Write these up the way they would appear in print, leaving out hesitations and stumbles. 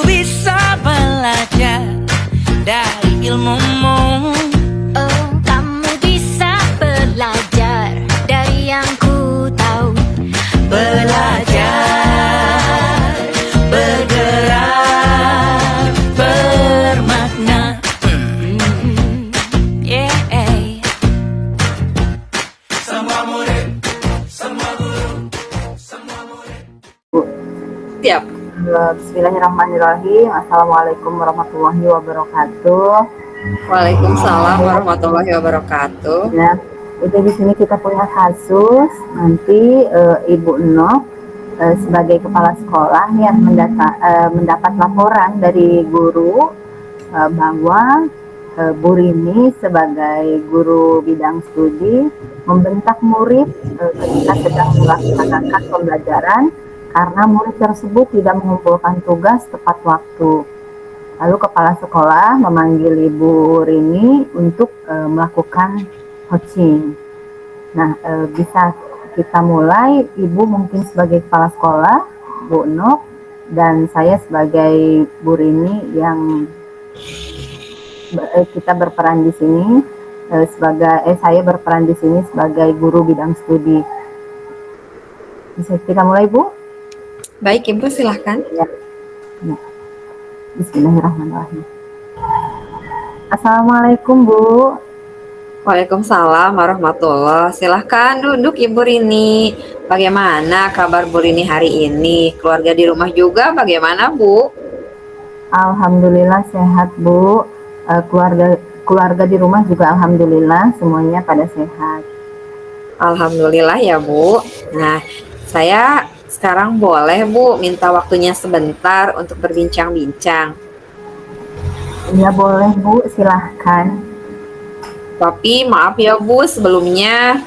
bisa belajar dari ilmumu. Oh, kamu bisa belajar dari yang ku tahu. Belajar, bergerak, bermakna. Yeah. Semua murid, semua guru, semua murid. Siap. Bismillahirrahmanirrahim. Assalamualaikum warahmatullahi wabarakatuh. Waalaikumsalam warahmatullahi wabarakatuh. Ya, itu di sini kita punya kasus. Nanti Ibu Nok sebagai kepala sekolah yang mendapat laporan dari guru bahwa Bu Rini sebagai guru bidang studi membentak murid ketika sedang melaksanakan pembelajaran karena murid tersebut tidak mengumpulkan tugas tepat waktu. Lalu kepala sekolah memanggil Ibu Rini untuk melakukan coaching. Nah, bisa kita mulai, Ibu mungkin sebagai kepala sekolah, Bu Nok, dan saya sebagai Bu Rini yang kita berperan di sini saya berperan di sini sebagai guru bidang studi. Bisa kita mulai, Bu? Baik, Ibu silahkan. Ya. Bismillahirrahmanirrahim. Assalamualaikum, Bu. Waalaikumsalam warahmatullahi. Silahkan duduk Ibu Rini. Bagaimana kabar Bu Rini hari ini? Keluarga di rumah juga bagaimana, Bu? Alhamdulillah sehat, Bu. Keluarga di rumah juga alhamdulillah semuanya pada sehat. Alhamdulillah ya, Bu. Nah, saya sekarang boleh, Bu, minta waktunya sebentar untuk berbincang-bincang. Ya boleh, Bu, silahkan. Tapi maaf ya, Bu, sebelumnya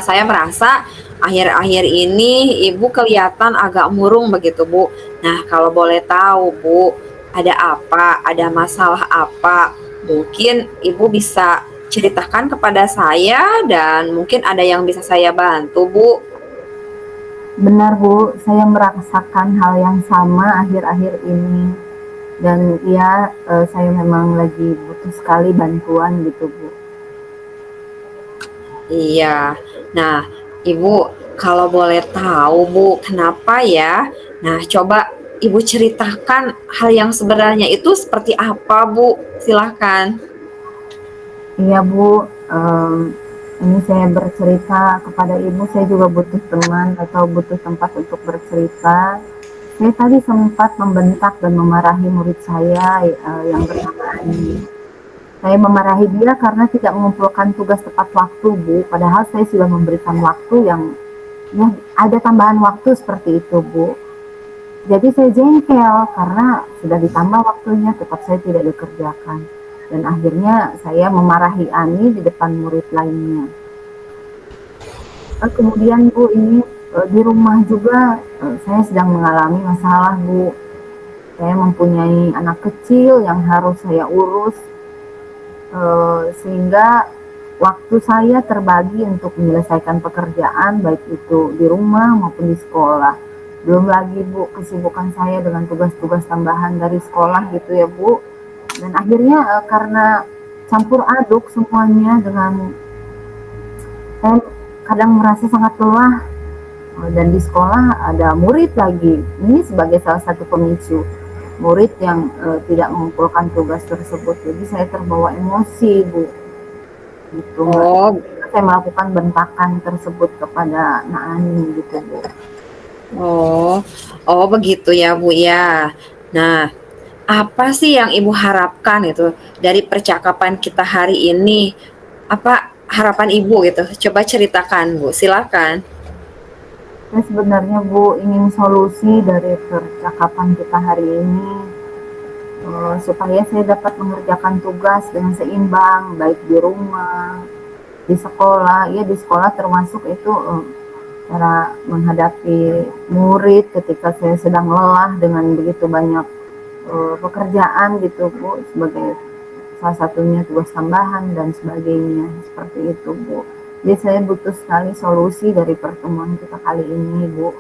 saya merasa akhir-akhir ini Ibu kelihatan agak murung begitu, Bu. Nah, kalau boleh tahu, Bu, ada apa? Ada masalah apa? Mungkin Ibu bisa ceritakan kepada saya dan mungkin ada yang bisa saya bantu, Bu. Benar, Bu, saya merasakan hal yang sama akhir-akhir ini. Dan ya, saya memang lagi butuh sekali bantuan gitu, Bu. Iya. Nah, Ibu, kalau boleh tahu, Bu, kenapa ya? Nah, coba Ibu ceritakan hal yang sebenarnya itu seperti apa, Bu? Silahkan. Iya, Bu, ini saya bercerita kepada Ibu, saya juga butuh teman atau butuh tempat untuk bercerita. Saya tadi sempat membentak dan memarahi murid saya yang bernama Ani. Saya memarahi dia karena tidak mengumpulkan tugas tepat waktu, Bu. Padahal saya sudah memberikan waktu yang ya, ada tambahan waktu seperti itu, Bu. Jadi saya jengkel karena sudah ditambah waktunya, tetap saya tidak dikerjakan. Dan akhirnya saya memarahi Ani di depan murid lainnya. Kemudian, Bu, ini di rumah juga saya sedang mengalami masalah, Bu. Saya mempunyai anak kecil yang harus saya urus, sehingga waktu saya terbagi untuk menyelesaikan pekerjaan baik itu di rumah maupun di sekolah. Belum lagi, Bu, kesibukan saya dengan tugas-tugas tambahan dari sekolah gitu ya, Bu. Dan akhirnya karena campur aduk semuanya dengan saya kadang merasa sangat lelah. Dan di sekolah ada murid lagi. Ini sebagai salah satu pemicu. Murid yang tidak mengumpulkan tugas tersebut. Jadi saya terbawa emosi, Bu. Gitu. Oh, Saya melakukan bentakan tersebut kepada Naani gitu, Bu. oh, begitu ya, Bu ya. Nah, apa sih yang Ibu harapkan itu dari percakapan kita hari ini? Apa harapan Ibu gitu? Coba ceritakan, Bu. Silakan. Saya sebenarnya, Bu, ingin solusi dari percakapan kita hari ini supaya saya dapat mengerjakan tugas dengan seimbang, baik di rumah, di sekolah. Ya, di sekolah termasuk itu cara menghadapi murid ketika saya sedang lelah dengan begitu banyak pekerjaan gitu, Bu, sebagai salah satunya tugas tambahan dan sebagainya, seperti itu, Bu. Jadi saya butuh sekali solusi dari pertemuan kita kali ini, Bu.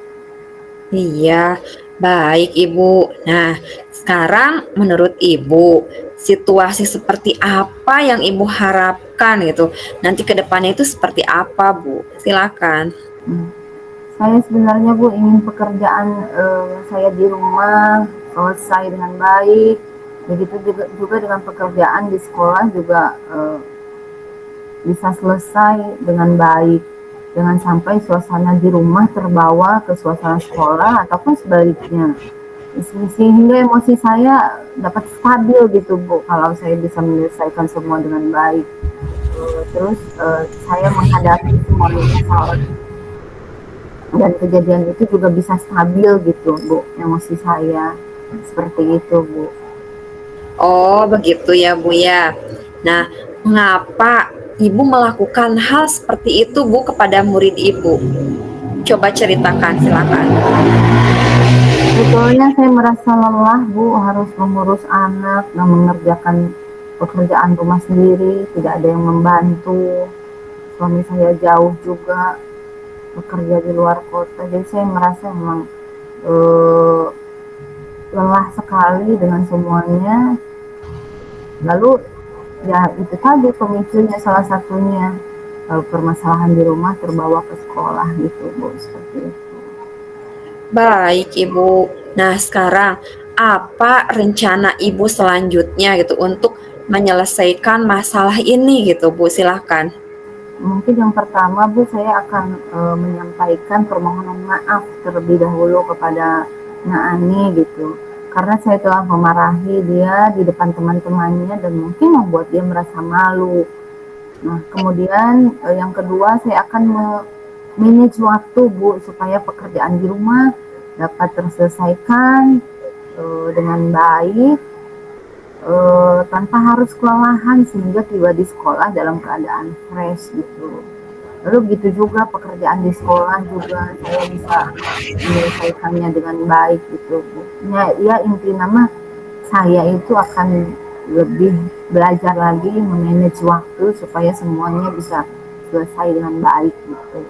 Iya, baik Ibu. Nah, sekarang menurut Ibu, situasi seperti apa yang Ibu harapkan gitu? Nanti ke depannya itu seperti apa, Bu? Silakan. Hmm. Saya sebenarnya Bu ingin pekerjaan saya di rumah selesai dengan baik. Begitu juga dengan pekerjaan di sekolah juga bisa selesai dengan baik. Jangan sampai suasana di rumah terbawa ke suasana sekolah ataupun sebaliknya. Sehingga emosi saya dapat stabil gitu Bu, kalau saya bisa menyelesaikan semua dengan baik. Terus saya menghadapi semua masalah dan kejadian itu juga bisa stabil gitu Bu, emosi saya. Seperti itu Bu. Oh, begitu ya, Bu ya. Nah, mengapa Ibu melakukan hal seperti itu, Bu, kepada murid Ibu? Coba ceritakan, silakan. Sebetulnya saya merasa lelah Bu, harus mengurus anak dan mengerjakan pekerjaan rumah sendiri, tidak ada yang membantu. Suami saya jauh juga bekerja di luar kota, jadi saya merasa memang eh, lelah sekali dengan semuanya. Lalu ya itu tadi pemicunya, salah satunya permasalahan di rumah terbawa ke sekolah gitu Bu, seperti itu. Baik, Ibu. Nah, sekarang apa rencana Ibu selanjutnya gitu untuk menyelesaikan masalah ini gitu, Bu? Silakan. Mungkin yang pertama Bu, saya akan menyampaikan permohonan maaf terlebih dahulu kepada Naani gitu, karena saya telah memarahi dia di depan teman-temannya dan mungkin membuat dia merasa malu. Nah, kemudian yang kedua saya akan manage waktu Bu, supaya pekerjaan di rumah dapat terselesaikan dengan baik, tanpa harus kelelahan, sehingga tiba di sekolah dalam keadaan fresh gitu. Lalu begitu juga pekerjaan di sekolah juga saya bisa menyelesaikannya dengan baik gitu Bu. Ya inti nama saya itu akan lebih belajar lagi memanage waktu supaya semuanya bisa selesai dengan baik gitu.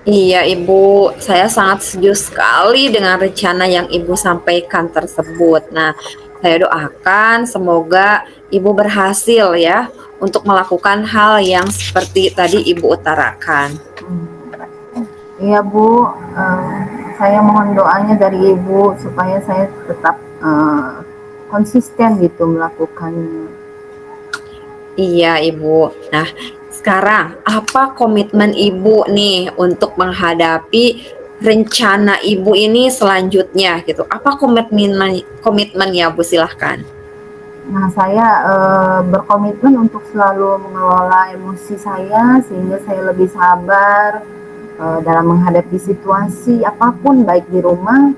Iya, Ibu, saya sangat setuju sekali dengan rencana yang Ibu sampaikan tersebut. Nah, saya doakan semoga Ibu berhasil ya untuk melakukan hal yang seperti tadi Ibu utarakan. Iya Bu, saya mohon doanya dari Ibu supaya saya tetap konsisten gitu melakukannya. Iya, Ibu. Nah, sekarang apa komitmen Ibu nih untuk menghadapi rencana Ibu ini selanjutnya gitu? Apa komitmennya, Bu? Silahkan. Nah, saya berkomitmen untuk selalu mengelola emosi saya sehingga saya lebih sabar dalam menghadapi situasi apapun, baik di rumah,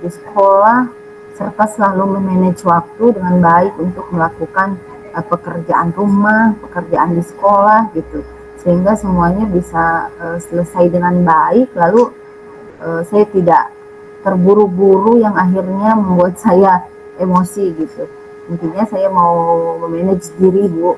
di sekolah, serta selalu memanage waktu dengan baik untuk melakukan pekerjaan rumah, pekerjaan di sekolah gitu, sehingga semuanya bisa selesai dengan baik. Lalu saya tidak terburu-buru yang akhirnya membuat saya emosi gitu. Intinya saya mau memanage diri Bu,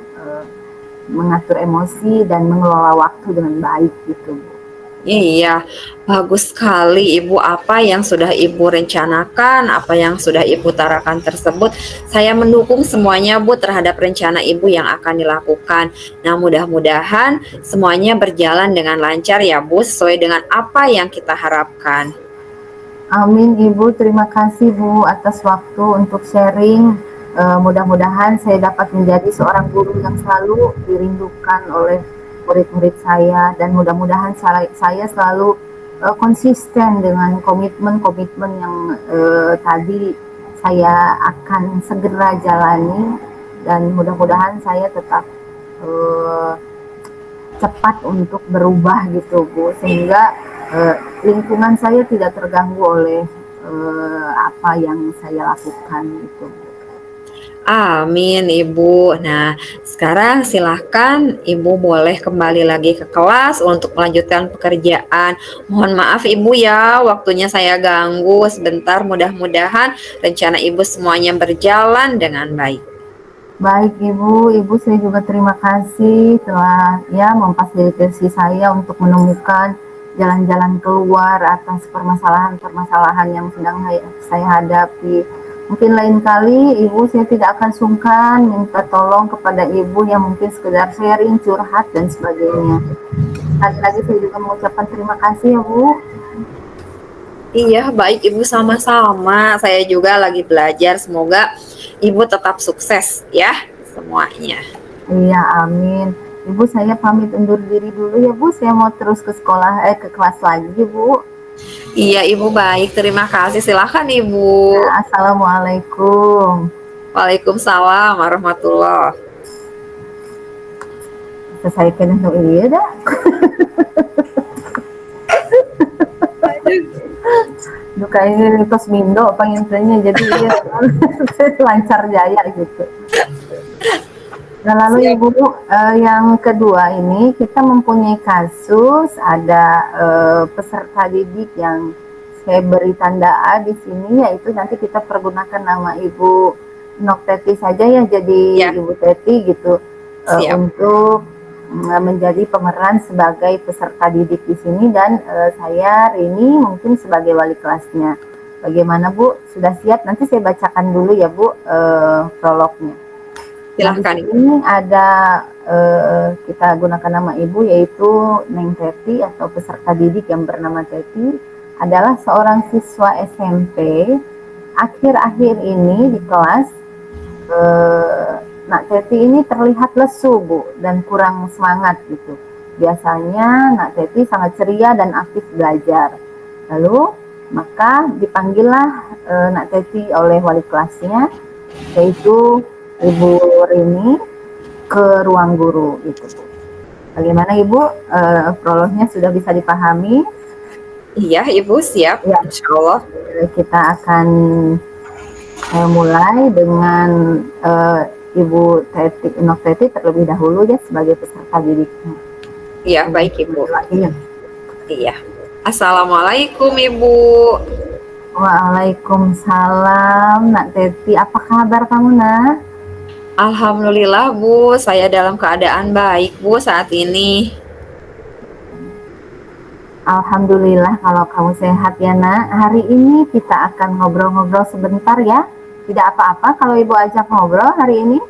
mengatur emosi dan mengelola waktu dengan baik gitu Bu. Iya, bagus sekali Ibu apa yang sudah Ibu rencanakan, apa yang sudah Ibu utarakan tersebut. Saya mendukung semuanya Bu terhadap rencana Ibu yang akan dilakukan. Nah, mudah-mudahan semuanya berjalan dengan lancar ya Bu, sesuai dengan apa yang kita harapkan. Amin Ibu, terima kasih Bu atas waktu untuk sharing. Mudah-mudahan saya dapat menjadi seorang guru yang selalu dirindukan oleh murid-murid saya, dan mudah-mudahan saya selalu konsisten dengan komitmen-komitmen yang tadi saya akan segera jalani, dan mudah-mudahan saya tetap cepat untuk berubah gitu Bu, sehingga lingkungan saya tidak terganggu oleh apa yang saya lakukan gitu. Amin Ibu. Nah, sekarang silahkan Ibu boleh kembali lagi ke kelas untuk melanjutkan pekerjaan. Mohon maaf Ibu ya, waktunya saya ganggu sebentar. Mudah-mudahan rencana Ibu semuanya berjalan dengan baik. Baik Ibu saya juga terima kasih telah ya memfasilitasi saya untuk menemukan jalan-jalan keluar atas permasalahan-permasalahan yang sedang saya hadapi. Mungkin lain kali Ibu saya tidak akan sungkan minta tolong kepada Ibu yang mungkin sekedar sharing, curhat dan sebagainya. Lagi-lagi saya juga mengucapkan terima kasih ya Bu. Iya, baik Ibu, sama-sama. Saya juga lagi belajar. Semoga Ibu tetap sukses ya semuanya. Iya, amin. Ibu saya pamit undur diri dulu ya Bu. Saya mau terus ke kelas lagi Bu. Iya Ibu, baik. Terima kasih. Silakan Ibu. Ya, assalamualaikum. Waalaikumsalam warahmatullah. Selesaikan itu iya dah. Duka ini tos mindo pengintinya jadi iya lancar jaya gitu. Nah lalu Siap. Ibu yang kedua ini kita mempunyai kasus ada peserta didik yang saya beri tanda A di sini, yaitu nanti kita pergunakan nama Ibu Nok Teti saja ya, jadi Ya. Ibu Teti gitu Siap. untuk menjadi pemeran sebagai peserta didik di sini, dan saya Rini mungkin sebagai wali kelasnya. Bagaimana Bu? Sudah siap? Nanti saya bacakan dulu ya Bu prolognya. Silahkan Nah, Ibu. di sini ada kita gunakan nama Ibu yaitu Neng Teti atau peserta didik yang bernama Teti adalah seorang siswa SMP. Akhir-akhir ini di kelas Nak Teti ini terlihat lesu Bu dan kurang semangat gitu. Biasanya Nak Teti sangat ceria dan aktif belajar. Lalu maka dipanggillah Nak Teti oleh wali kelasnya, yaitu Ibu Rini, ke ruang guru gitu Bu. Bagaimana Ibu? Prolognya sudah bisa dipahami? Iya Ibu, siap. Ya. Insya Allah. Kita akan mulai dengan Ibu Nok Teti terlebih dahulu ya sebagai peserta didiknya. Iya, baik Ibu. Iya. Iya. Assalamualaikum Ibu. Waalaikumsalam Nak Teti, apa kabar kamu Nak? Alhamdulillah Bu, saya dalam keadaan baik Bu saat ini. Alhamdulillah kalau kamu sehat ya Nak. Hari ini kita akan ngobrol-ngobrol sebentar ya. Tidak apa-apa kalau Ibu ajak ngobrol hari ini?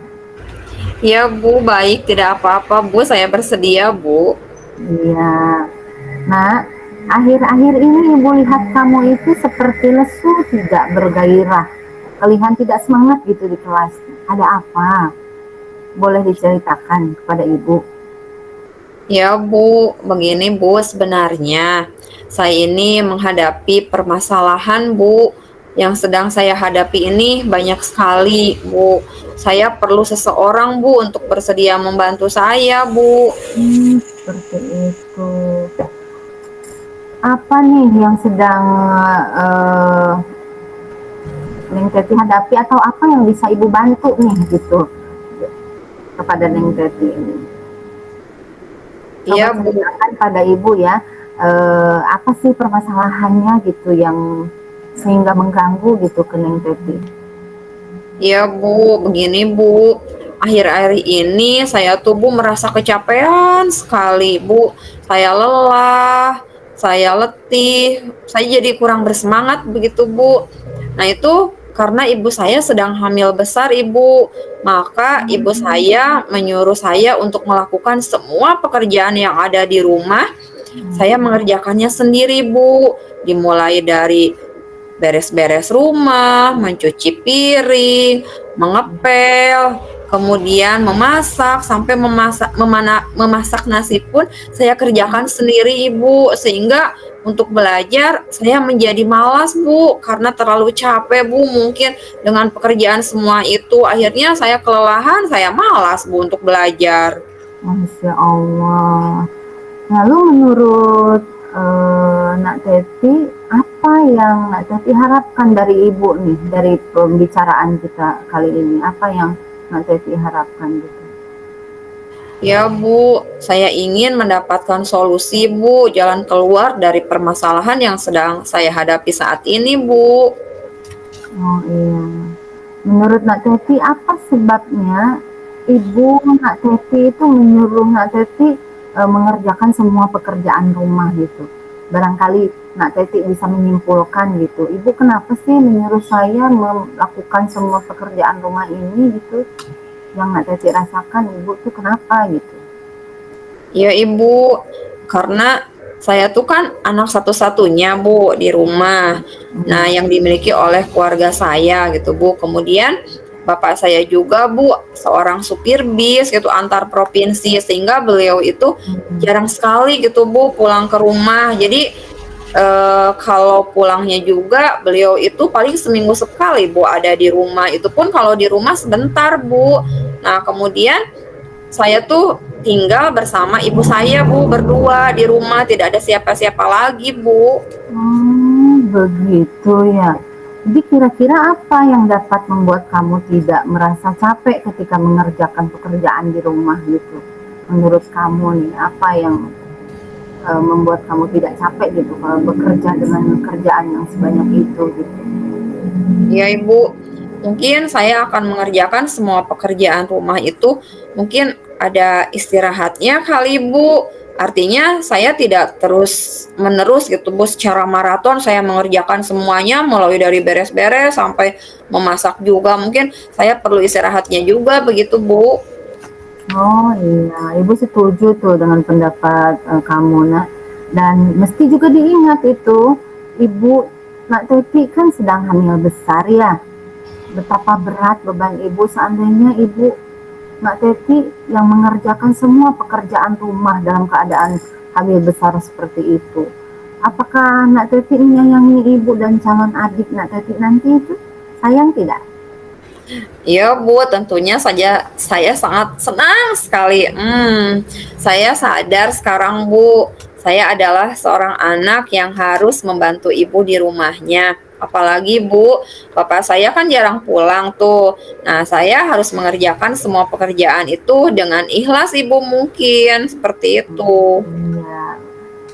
Ya Bu, baik, tidak apa-apa Bu, saya bersedia Bu. Iya. Nah, akhir-akhir ini Ibu lihat kamu itu seperti lesu, tidak bergairah. Kelihatan tidak semangat gitu di kelas. Ada apa? Boleh diceritakan kepada Ibu? Ya Bu, begini Bu, sebenarnya saya ini menghadapi permasalahan Bu. Yang sedang saya hadapi ini banyak sekali Bu. Saya perlu seseorang Bu untuk bersedia membantu saya Bu. Seperti itu. Apa nih yang sedang Neng Teti hadapi, atau apa yang bisa Ibu bantu nih gitu kepada Neng Teti ini? Iya Coba Bu. ceritakan pada Ibu ya, apa sih permasalahannya gitu yang sehingga mengganggu gitu ke Neng Teti? Iya Bu, begini Bu. Akhir-akhir ini saya tuh Bu merasa kecapean sekali Bu. Saya lelah, saya letih, saya jadi kurang bersemangat begitu Bu. Nah itu karena ibu saya sedang hamil besar Ibu. Maka ibu saya menyuruh saya untuk melakukan semua pekerjaan yang ada di rumah. Saya mengerjakannya sendiri Bu. Dimulai dari beres-beres rumah, mencuci piring, mengepel, kemudian memasak, sampai memasak nasi pun saya kerjakan sendiri Ibu, sehingga untuk belajar saya menjadi malas Bu, karena terlalu capek Bu, mungkin dengan pekerjaan semua itu, akhirnya saya kelelahan, saya malas Bu untuk belajar. Masya Allah. Lalu menurut Nak Teti, apa yang Nak Teti harapkan dari Ibu nih, dari pembicaraan kita kali ini? Apa yang Nak Teti harapkan gitu? Ya Bu, saya ingin mendapatkan solusi Bu, jalan keluar dari permasalahan yang sedang saya hadapi saat ini Bu. Oh iya. Menurut Nak Teti, apa sebabnya Ibu Nak Teti itu menyuruh Nak Teti mengerjakan semua pekerjaan rumah gitu? barangkali Nak Teti bisa menyimpulkan gitu, Ibu kenapa sih menyuruh saya melakukan semua pekerjaan rumah ini gitu, yang Nak Teti rasakan Ibu tuh kenapa gitu? Ya Ibu, karena saya tuh kan anak satu-satunya Bu di rumah. Nah, yang dimiliki oleh keluarga saya gitu Bu. Kemudian bapak saya juga Bu seorang supir bis gitu antar provinsi, sehingga beliau itu jarang sekali gitu Bu pulang ke rumah. Jadi kalau pulangnya juga beliau itu paling seminggu sekali Bu ada di rumah. Itu pun kalau di rumah sebentar Bu. Nah, kemudian saya tuh tinggal bersama ibu saya Bu, berdua di rumah, tidak ada siapa-siapa lagi Bu. Begitu ya. Jadi kira-kira apa yang dapat membuat kamu tidak merasa capek ketika mengerjakan pekerjaan di rumah gitu? Menurut kamu nih, apa yang membuat kamu tidak capek gitu kalau bekerja dengan kerjaan yang sebanyak itu gitu? Ya Ibu, mungkin saya akan mengerjakan semua pekerjaan rumah itu mungkin ada istirahatnya kali Bu. Artinya saya tidak terus-menerus gitu Bu secara maraton saya mengerjakan semuanya mulai dari beres-beres sampai memasak juga. Mungkin saya perlu istirahatnya juga begitu Bu. Oh iya, Ibu setuju tuh dengan pendapat kamu Nak. Dan mesti juga diingat itu, Ibu Nak Teti kan sedang hamil besar ya. Betapa berat beban Ibu seandainya Ibu Nak Teti yang mengerjakan semua pekerjaan rumah dalam keadaan hamil besar seperti itu. Apakah Nak Teti menyayangi Ibu dan calon adik Nak Teti nanti itu? Sayang tidak? Iya Bu, tentunya saja saya sangat senang sekali. Saya sadar sekarang Bu, saya adalah seorang anak yang harus membantu ibu di rumahnya. Apalagi Bu, bapak saya kan jarang pulang tuh. Nah, saya harus mengerjakan semua pekerjaan itu dengan ikhlas Ibu mungkin, seperti itu. Iya.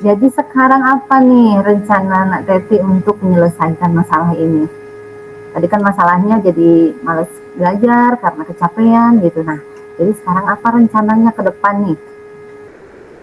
Jadi sekarang apa nih rencana Nak Teti untuk menyelesaikan masalah ini? Tadi kan masalahnya jadi males belajar karena kecapean gitu. Nah, jadi sekarang apa rencananya ke depan nih?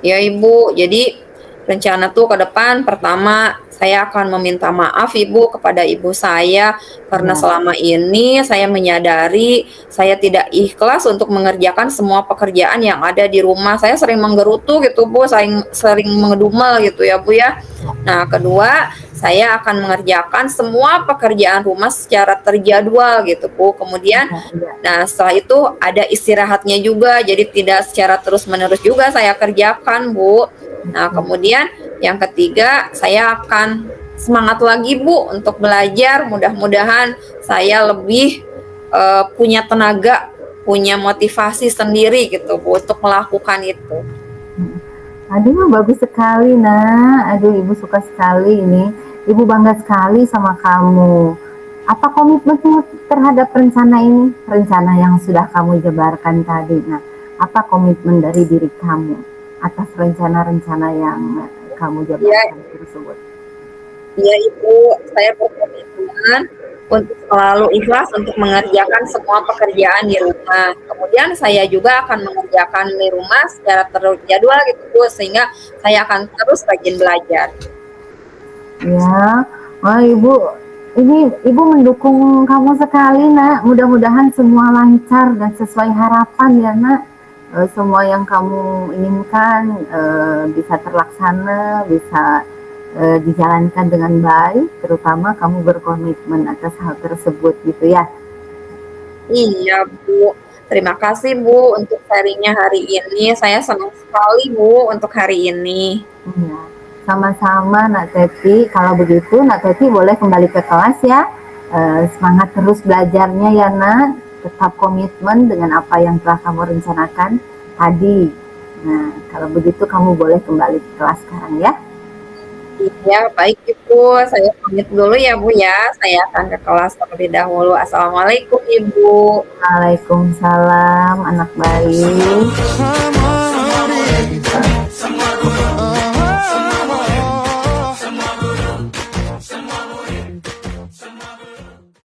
Ya Ibu, jadi rencana tuh ke depan pertama saya akan meminta maaf Ibu kepada ibu saya karena Ya, selama ini saya menyadari saya tidak ikhlas untuk mengerjakan semua pekerjaan yang ada di rumah. Saya sering menggerutu gitu Bu, sering mengedumel gitu ya Bu ya. Nah, kedua, saya akan mengerjakan semua pekerjaan rumah secara terjadwal gitu Bu. Kemudian ya. nah, setelah itu ada istirahatnya juga, jadi tidak secara terus-menerus juga saya kerjakan, Bu. Nah, kemudian yang ketiga, saya akan semangat lagi, Bu, untuk belajar. Mudah-mudahan saya lebih punya tenaga, punya motivasi sendiri gitu, Bu, untuk melakukan itu. Aduh, bagus sekali, Nak. Aduh, Ibu suka sekali ini. Ibu bangga sekali sama kamu. Apa komitmenmu terhadap rencana ini? Rencana yang sudah kamu jabarkan tadi. Nah, apa komitmen dari diri kamu atas rencana-rencana yang kamu jabarkan tersebut? Ya Ibu, saya berkomitmen untuk selalu ikhlas untuk mengerjakan semua pekerjaan di rumah. Kemudian saya juga akan mengerjakan di rumah secara terjadwal gitu Bu, sehingga saya akan terus rajin belajar. Ya, wah Ibu mendukung kamu sekali Nak. Mudah-mudahan semua lancar dan sesuai harapan ya Nak. Semua yang kamu inginkan bisa terlaksana, bisa dijalankan dengan baik. Terutama kamu berkomitmen atas hal tersebut gitu ya. Iya Bu, terima kasih Bu untuk sharingnya hari ini. Saya senang sekali Bu untuk hari ini. Iya. Sama-sama Nak Teti. Kalau begitu Nak Teti boleh kembali ke kelas ya. Semangat terus belajarnya ya Nak. Tetap komitmen dengan apa yang telah kamu rencanakan tadi. Nah, kalau begitu kamu boleh kembali ke kelas sekarang ya. Iya, baik Ibu. Saya pamit dulu ya Bu ya. Saya akan ke kelas terlebih dahulu. Assalamualaikum Ibu. Waalaikumsalam anak baik. Sama murid